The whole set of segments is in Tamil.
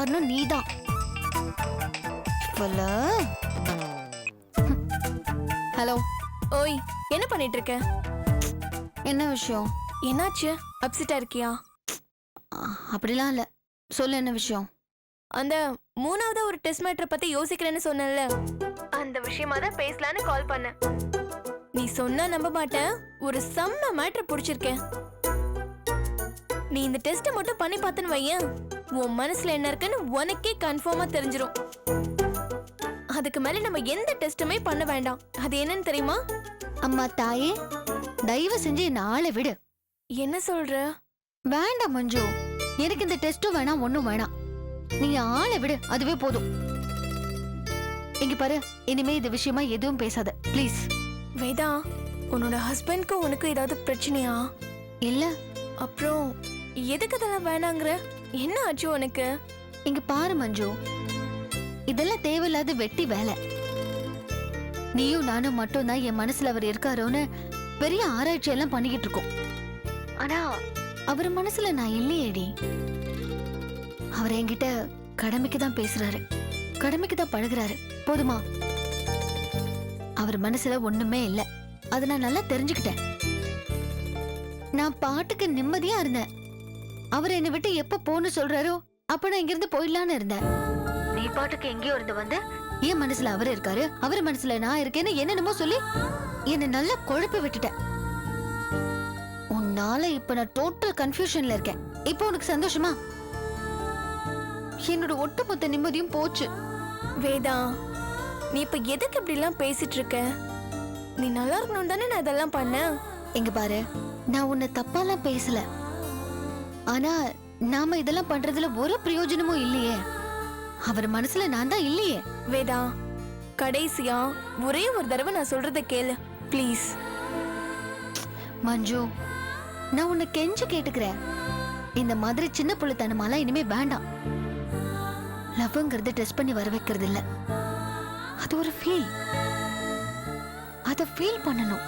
காரணம் நீதான். ஹலோ. ஓய், என்ன பண்ணிட்டு இருக்க? என்ன விஷயம்? என்னாச்சு? அப்செட்டா இருக்கியா? அப்படிலாம் இல்ல, சொல்லு என்ன விஷயம்? அந்த மூணாவது ஒரு டெஸ்ட் மேட்டரை பத்தி யோசிக்கிறேன்னு சொன்னல, அந்த விஷயமா தான் பேசலான்னு கால் பண்ணேன். நீ சொன்னா நம்ப மாட்டேன், ஒரு செம்ம மேட்டர் புடிச்சிருக்கேன். நீ இந்த டெஸ்ட் மட்டும் பண்ணி பார்த்தன்னு வையேன், உன் மனசுல என்ன இருக்குன்னு உனக்கே கன்ஃபார்மா தெரிஞ்சிரும். அதுக்கு மேல நம்ம எந்த டெஸ்ட்டுமே பண்ண வேண்டாம். அது என்னன்னு தெரியுமா? அம்மா தாயே, தயவு செஞ்சு என்ன ஆளை விடு. என்ன சொல்ற? வேண்டாம் மஞ்சு, எனக்கு இந்த டெஸ்டும் வேணாம், ஒண்ணும் வேணாம். நீ ஆளை விடு, அதுவே போதும். இங்க பாரு, இனிமே இது விஷயமா எதுவும் பேசாத ப்ளீஸ். வேதா, உன்னோட ஹஸ்பண்ட்க்கு உனக்கு ஏதாவது பிரச்சனையா? இல்ல. அப்புறம் எதுக்கு அதெல்லாம் வேணாங்கிற? என்ன ஆச்சு உனக்கு? இங்க பாரு மஞ்சு, இதெல்லாம் தேவையில்லாத வெட்டி வேலை. நீயும் நானும் மட்டும் தான் என் மனசுல அவர் இருக்காரோன்னு பெரிய ஆராய்ச்சி எல்லாம் பண்ணிக்கிட்டு இருக்கோம். ஆனா அவர் மனசுல நான் இல்லையேடி. அவர் என்கிட்ட கடமைக்கு தான் பேசுறாரு, கடமைக்கு தான் பழகுறாரு. போதுமா? அவர் மனசுல ஒண்ணுமே இல்ல, அத நான் நல்லா தெரிஞ்சுக்கிட்டேன். நான் பாட்டுக்கு நிம்மதியா இருந்தேன். அவர் என்னை விட்டு எப்ப போன்னு சொல்றாரோ அப்ப நான் இங்கிருந்து போயிடலான்னு இருந்தேன். நீ பாட்டுக்கு எங்கேயோ இருந்து வந்து என் மனசுல அவர் இருக்காரு, அவர் மனசுல நான் இருக்கேன்னு என்னென்னமோ சொல்லி என்ன நல்லா குழப்பி விட்டுட்டேன். உன்னால இப்ப நான் டோட்டல் கன்ஃபியூஷன்ல இருக்கேன். இப்போ உனக்கு சந்தோஷமா? என்னோட ஒட்டுமொத்த நிம்மதியும் போச்சு. வேதா, நீ இப்ப எதுக்கு இப்படி எல்லாம் பேசிட்டு இருக்க? நீ நல்லா இருக்கணும் தானே நான் இதெல்லாம் பண்ணேன். எங்க பாரு, நான் உன்னை தப்பாலாம் பேசல. ஆனா நாம இதெல்லாம் பண்றதுல ஒரு பிரயோஜனமும் இல்லையே. அவர் மனசுல நான் தான் இல்லையே. வேதா, கடைசியா ஒரே ஒரு தடவை நான் சொல்றத கேளு ப்ளீஸ். மஞ்சு, நான் உன்னை கெஞ்சு கேட்டுக்கிறேன். இந்த மாதிரி சின்ன புள்ளத்தனமாலாம் இனிமே வேண்டாம். லவ்ங்கிறது டெஸ்ட் பண்ணி வர வைக்கிறது இல்ல, அது ஒரு ஃபீல். அத ஃபீல் பண்ணணும்.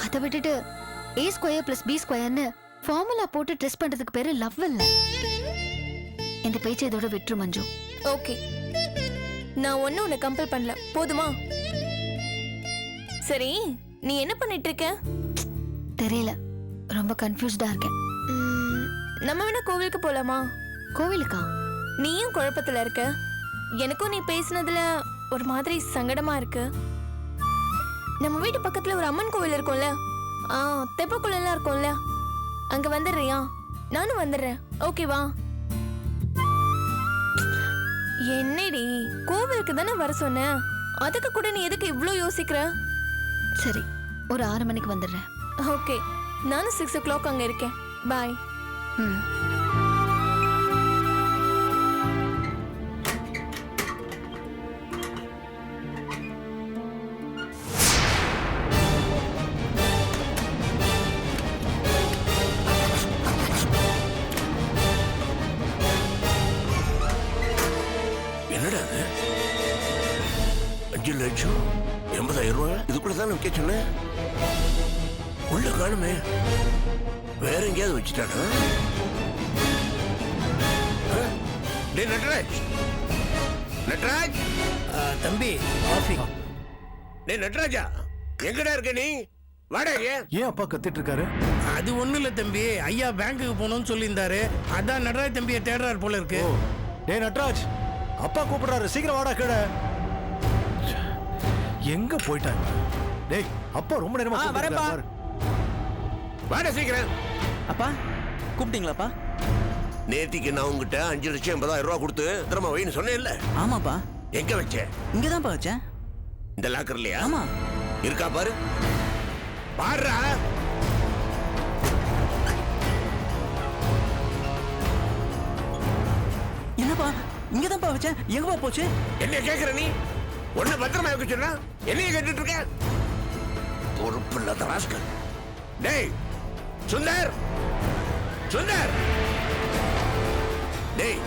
அதை விட்டுட்டு a² + b² ஃபார்முலா போட்டு டெஸ்ட் பண்றதுக்கு பேரு லவ் இல்ல. இந்த பேச்சை இதோட விட்டுரு மஞ்சு. ஓகே, நான் ஒன்னும் உன்னை கம்பல் பண்ணல, போதுமா? சரி, நீ என்ன பண்ணிட்டு இருக்க? தெரியல, ரொம்ப கன்ஃபியூஸ்டா இருக்கேன். நம்ம வேணா கோவிலுக்கு போலாமா? கோவிலுக்கா? நீயும் குழப்பத்துல இருக்க, எனக்கும் நீ பேசினதுல ஒரு மாதிரி சங்கடமா இருக்கு. நம்ம வீட்டு பக்கத்துல ஒரு அம்மன் கோவில் இருக்கும்ல, தெப்பக்குள்ள எல்லாம் இருக்கும்ல, அங்க வந்துடுறியா? நானும் வந்துடுறேன், ஓகேவா? என்னடி, கோவிலுக்கு தானே வர சொன்ன, அதுக்கு கூட நீ எதுக்கு இவ்ளோ யோசிக்கிற? சரி, ஒரு 6 மணிக்கு வந்துடுறேன். ஓகே, நானும் 6 o'clock அங்க இருக்கேன். பாய். என்னடா 5,80,000 ரூபாய் இதுக்குள்ளதான் வைக்க சொன்னேன். உள்ள காணுமே, வேற எங்கேயாவது வச்சுட்டானா? டேய் நட்ராஜ், நட்ராஜ் தம்பி காஃபி. டேய் நட்ராஜா, எங்கடா இருக்க நீ? வாடா. ஏன் அப்பா கத்திட்டு இருக்காரு? அது ஒண்ணு இல்ல தம்பி, ஐயா பேங்க்குக்கு போகணும்னு சொல்லியிருந்தாரு, அதான் நடராஜ் தம்பியை தேடுறாரு போல இருக்கு. டேய் நட்ராஜ், அப்பா கூப்பிடுறாரு, சீக்கிரம் வாடா கீழ. எங்க போயிட்டாங்க? டேய், அப்பா ரொம்ப நேரமா வரேன்ப்பா. வாடா சீக்கிரம். அப்பா கூப்பிட்டீங்களாப்பா? நேத்திக்கு நான் உங்ககிட்ட 5,80,000 ரூபாய் கொடுத்து திரும்ப வைன்னு சொன்னேன் இல்ல? ஆமாப்பா. எங்க வச்ச? இங்கதான்ப்பா வச்சேன். இந்த லாக்கர்லயா? ஆமா. இருக்கா பாரு, பாருடா. என்னப்பா, இங்கதான்ப்பா வச்சேன், எங்கப்பா போச்சு? என்ன கேக்குற நீ? ஒன்ன பத்திரமா வைக்க சொன்னா என்னைய கேட்டுட்டு இருக்க? பொறுப்பு இல்லாத ராஸ்கல். டேய் சுந்தர், சுந்தர், டேய்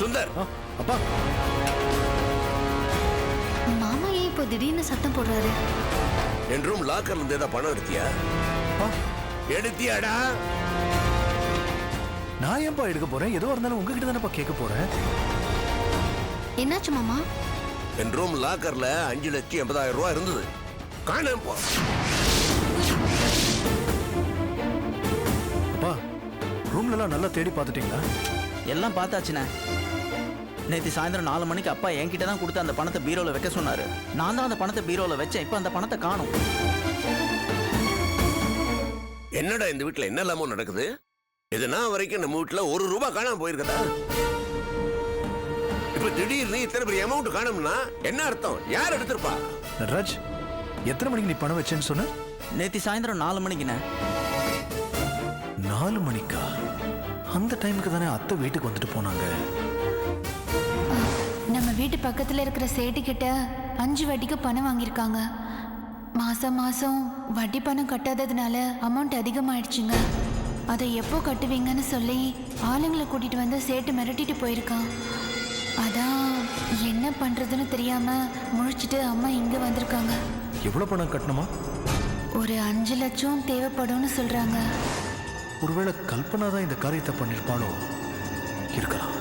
சுந்தர். அப்பா, மாமா ஏன் இப்போ திடீர்னு சத்தம் போடுறாரு? என் ரூம் லாக்கர்ல இருந்து ஏதாவது பணம் எடுத்தியா? எடுத்தியாடா? நான் ஏன்பா எடுக்க போறேன்? எதுவா இருந்தாலும் உங்ககிட்ட தானப்பா கேட்க போறேன். என்னாச்சு மாமா? என் ரூம் லாக்கர்ல 5,80,000 ரூபாய் இருந்தது. காணாம போ. அப்பா, ரூம்ல எல்லாம் நல்லா தேடி பார்த்துட்டீங்களா? எல்லாம் பார்த்தாச்சுண்ணே. நேற்று சாயந்தரம் 4 மணிக்கு அப்பா என்கிட்ட தான் கொடுத்து அந்த பணத்தை பீரோவில் வைக்க சொன்னாரு. நான் தான் அந்த பணத்தை பீரோவில் வச்சேன். இப்போ அந்த பணத்தை காணும். என்னடா இந்த வீட்டுல என்ன இல்லாம நடக்குது? இதுனா வரைக்கும் நம்ம வீட்டுல 1 ரூபாய் காணாம போயிருக்கதா? இப்ப திடீர்னு இத்தனை பெரிய அமௌண்ட் காணும்னா என்ன அர்த்தம்? யார் எடுத்திருப்பா? நடராஜ், எத்தனை மணிக்கு நீ பணம் வச்சேன்னு சொன்ன? நேற்று சாயந்தரம் 4 மணிக்குண்ணே. 4 மணிக்கா? அந்த டைமுக்கு தானே அத்தை வீட்டுக்கு வந்துட்டு போனாங்க. நம்ம வீட்டு பக்கத்துல இருக்கிற சேட்டு கிட்ட 5 வட்டிக்கு பணம் வாங்கியிருக்காங்க. மாசம் மாசம் வட்டி பணம் கட்டாததுனால அமௌண்ட் அதிகமாயிடுச்சுங்க. அதை எப்போ கட்டுவீங்கன்னு சொல்லி ஆளுங்களை கூட்டிட்டு வந்து சேட்டு மிரட்டிட்டு போயிருக்கான். அதான் என்ன பண்றதுன்னு தெரியாம முழிச்சிட்டு அம்மா இங்க வந்திருக்காங்க. எவ்வளவு பணம் கட்டணுமா? ஒரு 5 லட்சம் தேவைப்படும்னு சொல்றாங்க. ஒருவேளை கல்பனா தான் இந்த காரியத்தை பண்ணிருப்பாளோ? இருக்கலாம்.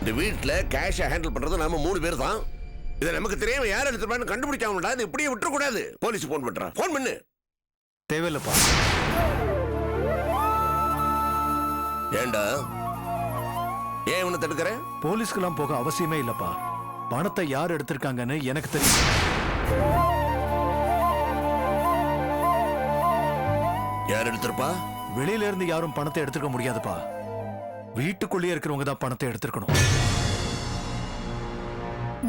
இந்த வீட்டுல கேஷை ஹேண்டில் பண்றது நாம 3 பேர் தான். இதை நமக்கு தெரியாம யார் எடுத்துருப்பான்னு கண்டுபிடிச்சாங்கடா. இது இப்படியே விட்டுற கூடாது. போலீஸ் போன் பண்றா. போன் பண்ணு. தேவையில்லப்பா. ஏண்டா ஏன் இவனை தடுக்கிற? போலீஸ்க்கெல்லாம் போக அவசியமே இல்லப்பா. பணத்தை யார் எடுத்திருக்காங்கன்னு எனக்கு தெரியும். யார் எடுத்திருப்பா? வெளியில இருந்து யாரும் பணத்தை எடுத்துக்க முடியாதுப்பா. வீட்டுக்குள்ளேயே இருக்கிறவங்க தான் பணத்தை எடுத்திருக்கணும்.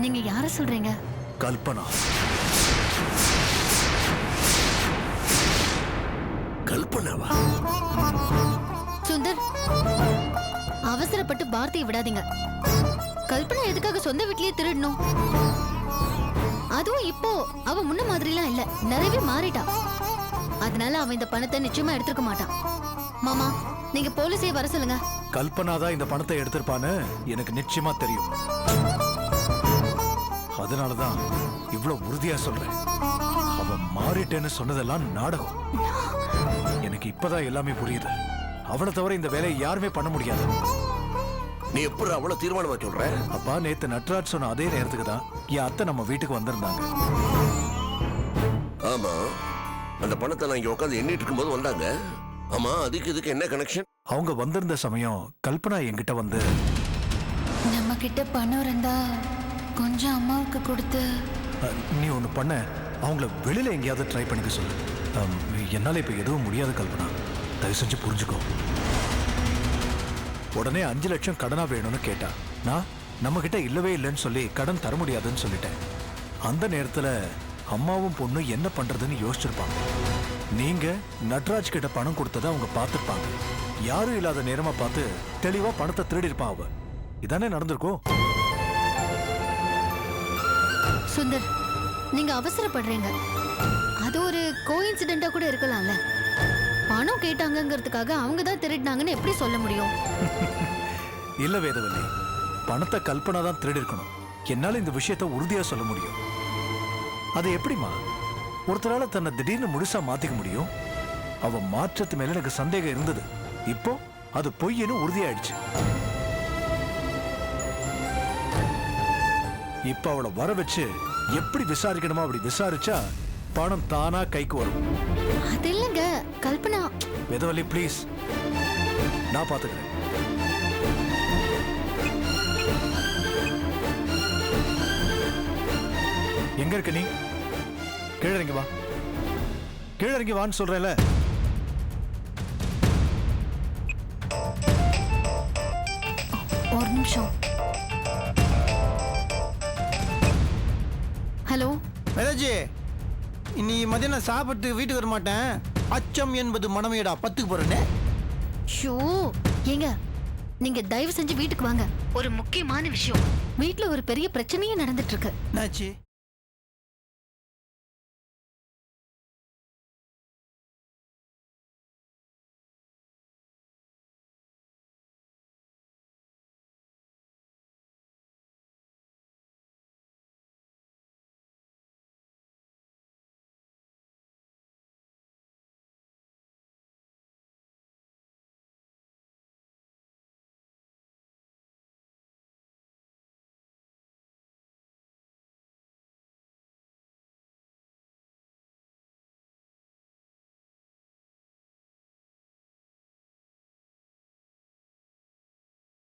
நீங்க யார சொல்றீங்க? கல்பனா. கல்பனாவா? சுந்தர், அவசரப்பட்டு வார்த்தையை விடாதீங்க. கல்பனா எதுக்காக சொந்த வீட்லயே திருடணும்? அதுவும் இப்போ அவ முன்ன மாதிரிலாம் இல்ல, நிறையவே மாறிட்டா. அதனால அவன் இந்த பணத்தை நிச்சயமா எடுத்துக்க மாட்டான். மாமா, நீங்க போலீஸே வர சொல்லுங்க. கல்பனா தான் இந்த பணத்தை எடுத்திருப்பான்னு எனக்கு நிச்சயமா தெரியும். அதனாலதான் இவ்வளவு உறுதியா சொல்றேன். அவ மாறிட்டேன்னு சொன்னதெல்லாம் நாடகம். எனக்கு இப்பதான் எல்லாமே புரியுது. அவளை தவிர இந்த வேலையை யாருமே பண்ண முடியாது. நீ எப்படி அவ்வளவு தீர்மானமா சொல்ற? அப்பா, நேத்து நட்ராஜ் சொன்ன அதே நேரத்துக்கு தான் என் அத்தை நம்ம வீட்டுக்கு வந்திருந்தாங்க. ஆமா, அந்த பணத்தை நான் இங்க உட்காந்து எண்ணிட்டு இருக்கும்போது வந்தாங்க. ஆமா, இதுக்கு என்ன கனெக்ஷன்? அவங்க வந்திருந்த சமயம் கல்பனா என்கிட்ட வந்து, நம்ம கிட்ட பணம் இருந்தா கொஞ்சம் அம்மாவுக்கு கொடுத்து. நீ ஒண்ணு பண்ண, அவங்கள வெளியில எங்கேயாவது ட்ரை பண்ணிக்க சொல்லு. என்னால இப்ப எதுவும் முடியாது கல்பனா, தயவு செஞ்சு புரிஞ்சுக்கோ. உடனே 5 லட்சம் கடனா வேணும்னு கேட்டா, நான் நம்ம கிட்ட இல்லவே இல்லைன்னு சொல்லி கடன் தர முடியாதுன்னு சொல்லிட்டேன். அந்த நேரத்துல அம்மாவும் பொண்ணு என்ன பண்றதுன்னு யோசிச்சிருப்பாங்க. நீங்க நட்ராஜ் கிட்ட பணம் கொடுத்ததை அவங்க பார்த்திருப்பாங்க. யாரும் இல்லாத நேரமா பார்த்து தெளிவா பணத்தை திருடி இருப்பான் அவ. இதானே நடந்திருக்கும். சுந்தர், நீங்க அவசரப்படுறீங்க. அது ஒரு கோஇன்சிடென்ட்டா கூட இருக்கலாம்ல. பணம் கேட்டாங்கிறதுக்காக அவங்க தான் திருடினாங்கன்னு எப்படி சொல்ல முடியும்? இல்ல வேதவல்லி, பணத்தை கல்பனா தான் திருடி இருக்கணும். என்னால இந்த விஷயத்தை உறுதியா சொல்ல முடியும். அது எப்படிமா ஒருத்தரால தன்னை திடீர்னு முழுசா மாத்திக்க முடியும்? அவ மாற்றத்து மேல எனக்கு சந்தேகம் இருந்தது. இப்போ அது பொய்ன்னு உறுதியாயிடுச்சு. இப்ப அவளை வர வச்சு எப்படி விசாரிக்கணுமா அப்படி விசாரிச்சா பணம் தானா கைக்கு வரும். அது இல்லங்க கல்பனா. வேதவல்லி ப்ளீஸ், நான் பாத்துக்கிறேன். எங்க இருக்க நீ? கீழே இறங்கி வா. கீழே இறங்கி வான்னு சொல்றேன்ல. ஒரு நிமிஷம். ஹலோ மேதாஜி, இன்னி மதியம் சாப்பிட்டு வீட்டுக்கு வர மாட்டேன். அச்சம் என்பது மனமேடா 10க்கு போறேன்னு. ஷோ, ஏங்க நீங்க தயவு செஞ்சு வீட்டுக்கு வாங்க. ஒரு முக்கியமான விஷயம். வீட்ல ஒரு பெரிய பிரச்சனையே நடந்துட்டு இருக்கு. என்னாச்சு?